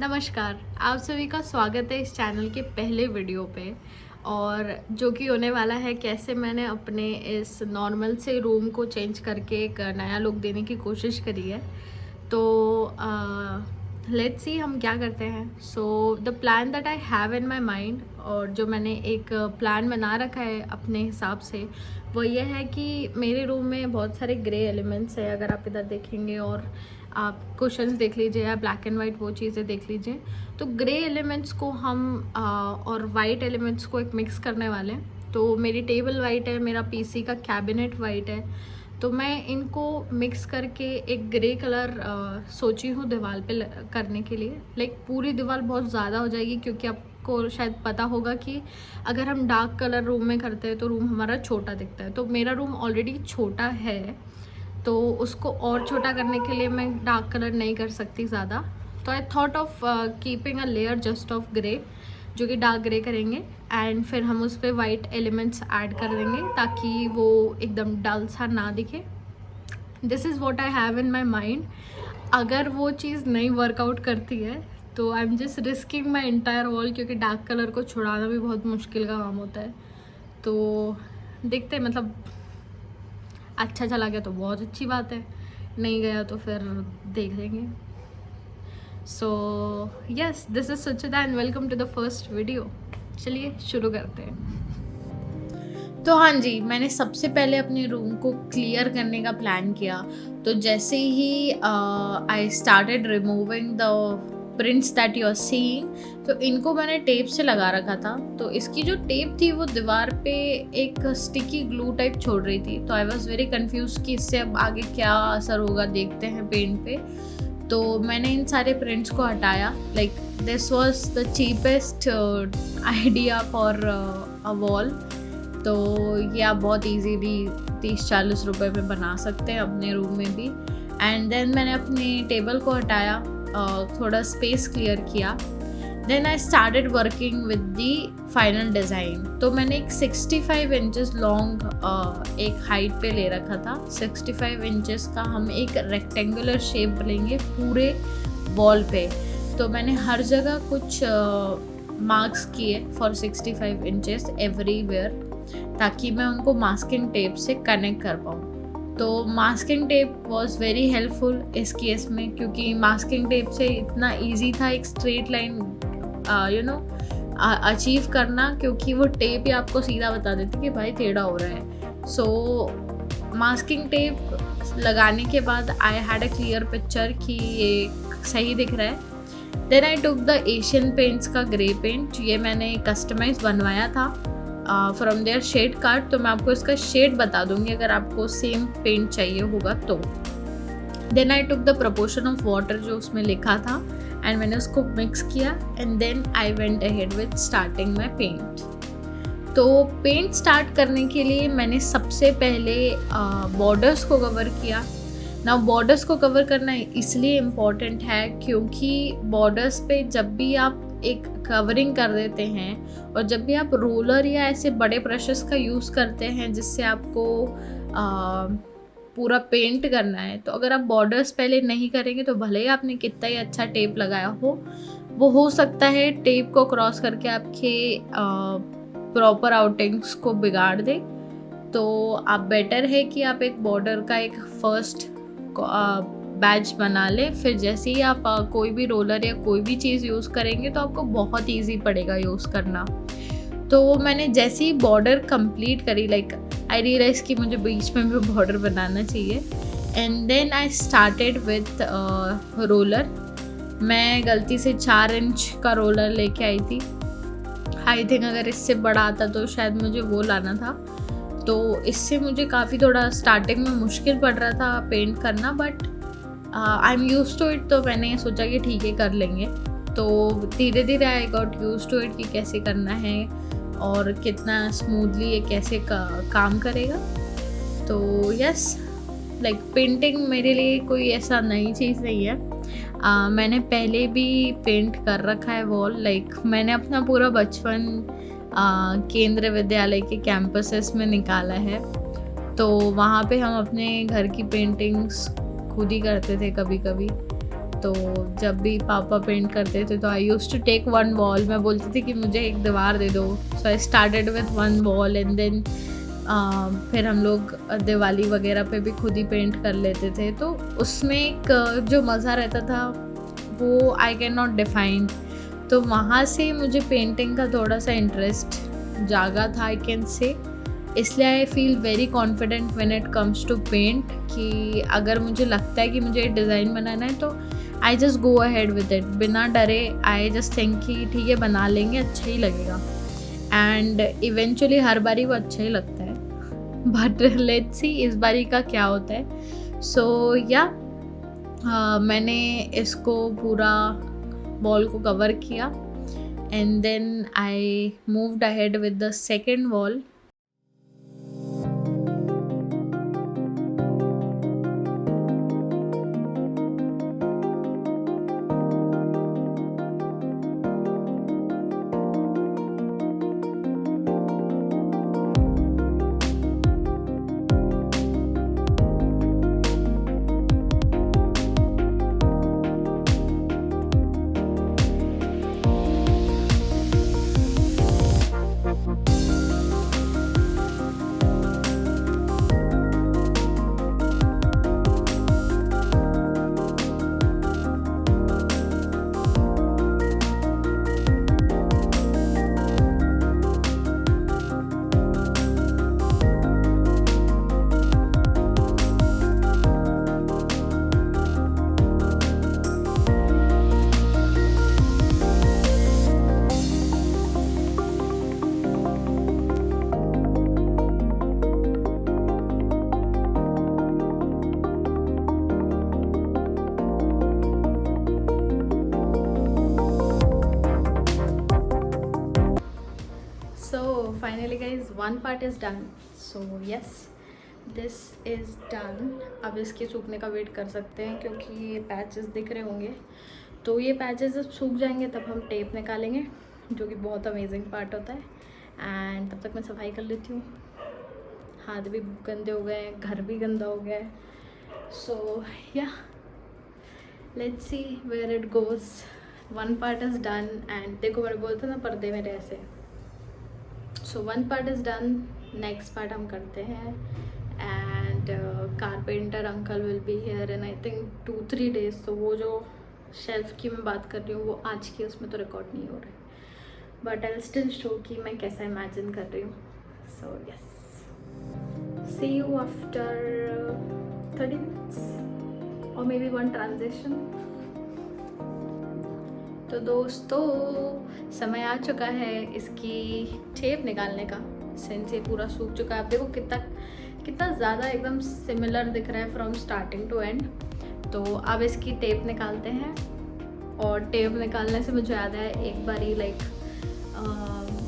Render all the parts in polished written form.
नमस्कार, आप सभी का स्वागत है इस चैनल के पहले वीडियो पे। और जो कि होने वाला है कैसे मैंने अपने इस नॉर्मल से रूम को चेंज करके एक नया लुक देने की कोशिश करी है। तो लेट्स सी हम क्या करते हैं। So the plan that I have in my mind, और जो मैंने एक प्लान बना रखा है अपने हिसाब से, वो ये है कि मेरे रूम में बहुत सारे ग्रे एलिमेंट्स है। अगर आप इधर देखेंगे और आप कुशन्स देख लीजिए या ब्लैक एंड वाइट वो चीज़ें देख लीजिए, तो ग्रे एलिमेंट्स को हम और वाइट एलिमेंट्स को एक मिक्स करने वाले हैं। तो मेरी टेबल वाइट है, मेरा पीसी का कैबिनेट वाइट है, तो मैं इनको मिक्स करके एक ग्रे कलर सोची हूँ दीवार पे करने के लिए। लाइक पूरी दीवार बहुत ज़्यादा हो जाएगी, क्योंकि आपको शायद पता होगा कि अगर हम डार्क कलर रूम में करते हैं तो रूम हमारा छोटा दिखता है। तो मेरा रूम ऑलरेडी छोटा है, तो उसको और छोटा करने के लिए मैं डार्क कलर नहीं कर सकती ज़्यादा। तो I thought of keeping a layer just of grey, जो कि डार्क ग्रे करेंगे, एंड फिर हम उस पर वाइट एलिमेंट्स ऐड कर देंगे ताकि वो एकदम डल सा ना दिखे। This is what I have in my mind. अगर वो चीज़ नहीं वर्कआउट करती है तो I am just risking my entire wall, क्योंकि डार्क कलर को छुड़ाना भी बहुत मुश्किल का काम होता है। तो देखते हैं, मतलब अच्छा चला गया तो बहुत अच्छी बात है, नहीं गया तो फिर देख लेंगे। So yes, this is Suchita and welcome to the first video. चलिए शुरू करते हैं। तो हाँ जी, मैंने सबसे पहले अपने रूम को क्लियर करने का प्लान किया। तो जैसे ही I started removing the prints that you are seeing, तो इनको मैंने टेप से लगा रखा था। तो इसकी जो टेप थी वो दीवार पे एक स्टिकी ग्लू टाइप छोड़ रही थी। तो आई वॉज वेरी कन्फ्यूज कि इससे अब आगे क्या असर होगा, देखते हैं पेंट पे। तो मैंने इन सारे प्रिंट्स को हटाया। Like this was the cheapest idea for a wall. तो ये आप बहुत ईजीली 30-40 रुपए में बना सकते हैं अपने रूम में भी। एंड देन मैंने अपनी टेबल को हटाया, थोड़ा स्पेस क्लियर किया। Then I started working with the final design. तो मैंने एक 65 इंचेस लॉन्ग एक हाइट पे ले रखा था। 65 इंचेस का हम एक रेक्टेंगुलर शेप लेंगे पूरे वॉल पे। तो मैंने हर जगह कुछ मार्क्स किए फॉर 65 इंचेस एवरीवेयर, ताकि मैं उनको मास्किंग टेप से कनेक्ट कर पाऊँ। तो masking tape was very helpful इस केस में, क्योंकि मास्किंग टेप से इतना इजी था एक स्ट्रेट लाइन अचीव करना, क्योंकि वो टेप ही आपको सीधा बता देती कि भाई टेढ़ा हो रहा है। सो मास्किंग टेप लगाने के बाद I had a clear picture कि ये सही दिख रहा है। Then I took the Asian Paints का ग्रे पेंट। ये मैंने कस्टमाइज बनवाया था फ्रॉम देयर शेड कार्ड। तो मैं आपको इसका शेड बता दूंगी अगर आपको सेम पेंट चाहिए होगा तो। Then I took the proportion of water जो उसमें लिखा था, एंड मैंने उसको मिक्स किया। And then I went ahead with starting my paint. तो पेंट स्टार्ट करने के लिए मैंने सबसे पहले बॉर्डर्स को कवर किया। ना बॉर्डर्स को कवर करना इसलिए इम्पॉर्टेंट है क्योंकि बॉर्डर्स पे जब भी आप एक कवरिंग कर देते हैं, और जब भी आप रोलर या ऐसे बड़े ब्रशेस का यूज़ करते हैं जिससे आपको पूरा पेंट करना है, तो अगर आप बॉर्डर्स पहले नहीं करेंगे तो भले ही आपने कितना ही अच्छा टेप लगाया वो हो सकता है टेप को क्रॉस करके आपके प्रॉपर आउटिंग्स को बिगाड़ दे। तो आप बेटर है कि आप एक बॉर्डर का एक फर्स्ट बैच बना ले, फिर जैसे ही आप कोई भी रोलर या कोई भी चीज़ यूज़ करेंगे तो आपको बहुत ईजी पड़ेगा यूज़ करना। तो मैंने जैसे ही बॉर्डर कंप्लीट करी, लाइक आई रियलाइज़ कि मुझे बीच में भी बॉर्डर बनाना चाहिए। And then I started with roller. मैं गलती से 4 इंच का रोलर लेके आई थी। आई थिंक अगर इससे बड़ा आता तो शायद मुझे वो लाना था। तो इससे मुझे काफ़ी थोड़ा स्टार्टिंग में मुश्किल पड़ रहा था पेंट करना, but I am use to it. तो मैंने सोचा कि ठीक है कर लेंगे। तो धीरे धीरे I got use to it कि कैसे करना है और कितना स्मूथली ये कैसे काम करेगा। तो यस, लाइक पेंटिंग मेरे लिए कोई ऐसा नई चीज़ नहीं है। मैंने पहले भी पेंट कर रखा है वॉल। लाइक मैंने अपना पूरा बचपन केंद्रीय विद्यालय के कैंपसेस में निकाला है। तो वहाँ पे हम अपने घर की पेंटिंग्स खुद ही करते थे कभी कभी। तो जब भी पापा पेंट करते थे तो I used to take one wall, मैं बोलती थी कि मुझे एक दीवार दे दो। So I started with one wall and then फिर हम लोग दिवाली वगैरह पे भी खुद ही पेंट कर लेते थे। तो उसमें एक जो मज़ा रहता था वो आई कैन नॉट डिफाइन। तो वहाँ से मुझे पेंटिंग का थोड़ा सा इंटरेस्ट जागा था, आई कैन से। इसलिए I feel very confident when it comes to paint कि अगर मुझे लगता है कि मुझे डिज़ाइन बनाना है तो I just go ahead with it, बिना डरे। आई जस्ट थिंक कि ठीक है बना लेंगे, अच्छा ही लगेगा। एंड इवेंचुअली हर बारी वो अच्छा ही लगता है, बट लेट्स सी इस बारी का क्या होता है। सो या मैंने इसको पूरा वॉल को कवर किया and then I moved ahead with the second wall. Finally guys, one part is done. So yes, this is done. अब इसके सूखने का वेट कर सकते हैं क्योंकि ये पैचेस दिख रहे होंगे। तो ये पैचेस जब सूख जाएंगे तब हम टेप निकालेंगे, जो कि बहुत अमेजिंग पार्ट होता है। एंड तब तक मैं सफाई कर लेती हूँ। हाथ भी गंदे हो गए हैं, घर भी गंदा हो गया है। So yeah let's see where it goes. One part is done and देखो मैंने बोलता ना पर्दे मेरे ऐसे। So one part is done, next part हम करते हैं। And carpenter uncle will be here in I think 2-3 days। तो वो जो शेल्फ की मैं बात कर रही हूँ वो आज की, उसमें तो रिकॉर्ड नहीं हो रहा है, but I will still show कि मैं कैसा इमेजिन कर रही हूँ। So yes, see you after 30 minutes और मे बी वन ट्रांजेक्शन। तो दोस्तों समय आ चुका है इसकी टेप निकालने का, सिंस ये पूरा सूख चुका है। आप देखो कितना ज़्यादा एकदम सिमिलर दिख रहा है फ्रॉम स्टार्टिंग टू एंड। तो अब इसकी टेप निकालते हैं। और टेप निकालने से मुझे याद है एक बारी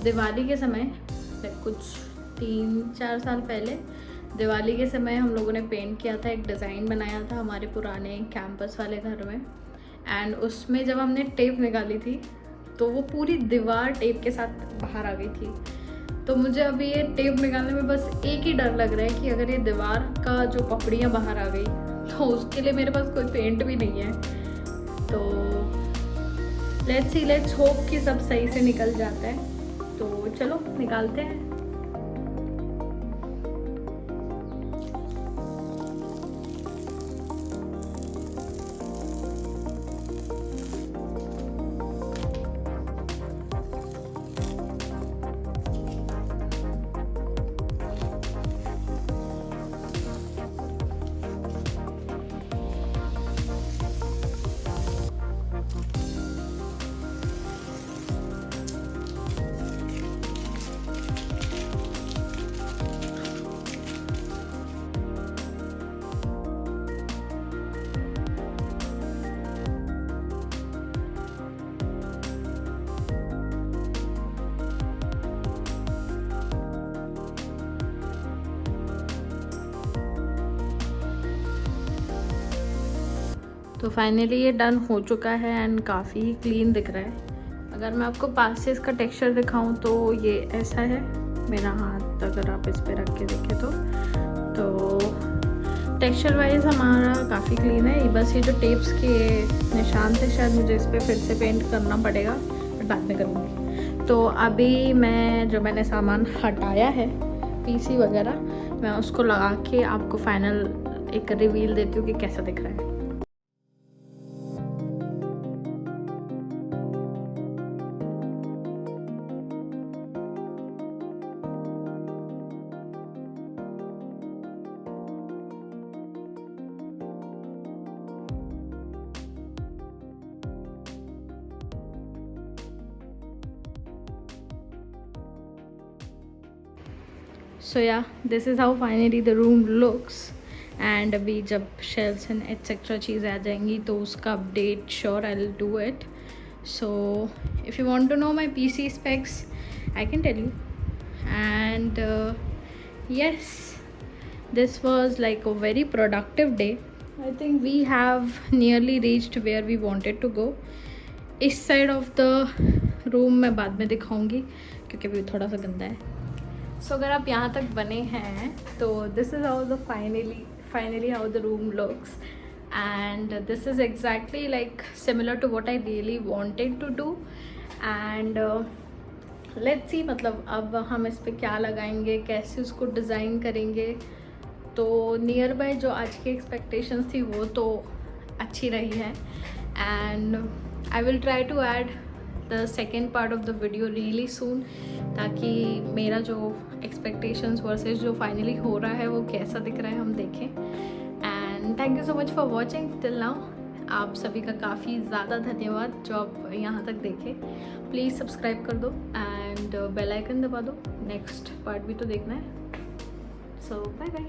दिवाली के समय, कुछ 3-4 साल पहले दिवाली के समय हम लोगों ने पेंट किया था, एक डिज़ाइन बनाया था हमारे पुराने कैंपस वाले घर में। एंड उसमें जब हमने टेप निकाली थी तो वो पूरी दीवार टेप के साथ बाहर आ गई थी। तो मुझे अभी ये टेप निकालने में बस एक ही डर लग रहा है कि अगर ये दीवार का जो पपड़ियाँ बाहर आ गई तो उसके लिए मेरे पास कोई पेंट भी नहीं है। तो लेट्स होप कि सब सही से निकल जाता है। तो चलो निकालते हैं। तो फाइनली ये डन हो चुका है एंड काफ़ी क्लीन दिख रहा है। अगर मैं आपको पास से इसका टेक्सचर दिखाऊं तो ये ऐसा है। मेरा हाथ अगर आप इस पे रख के देखें तो टेक्सचर वाइज हमारा काफ़ी क्लीन है, बस ये जो टेप्स के निशान थे शायद मुझे इस पर फिर से पेंट करना पड़ेगा, बट बाद में करूँगी। तो अभी मैंने सामान हटाया है पीसी वगैरह, मैं उसको लगा के आपको फाइनल एक रिवील देती हूँ कि कैसा दिख रहा है। So yeah, this is how finally the room looks. And अभी जब shelves and etc चीज़ें आ जाएंगी तो उसका update sure I'll do it. So if you want to know my PC specs, I can tell you. And yes, this was like a very productive day. I think we have nearly reached where we wanted to go. इस side of the room मैं बाद में दिखाऊंगी क्योंकि अभी थोड़ा सा गंदा है। सो अगर आप यहाँ तक बने हैं तो this is how the finally how the room looks, and this is exactly like similar to what I really wanted to do. And let's see, मतलब अब हम इस पे क्या लगाएंगे, कैसे उसको डिज़ाइन करेंगे। तो नियर बाय जो आज की एक्सपेक्टेशंस थी वो तो अच्छी रही है, and I will try to add the second part of the video really soon, ताकि मेरा जो एक्सपेक्टेशंस वर्सेस जो फाइनली हो रहा है वो कैसा दिख रहा है हम देखें। And thank you so much for watching till now. आप सभी का काफ़ी ज़्यादा धन्यवाद जो आप यहाँ तक देखें। प्लीज़ सब्सक्राइब कर दो एंड बेल आइकन दबा दो, नेक्स्ट पार्ट भी तो देखना है। सो बाय बाय।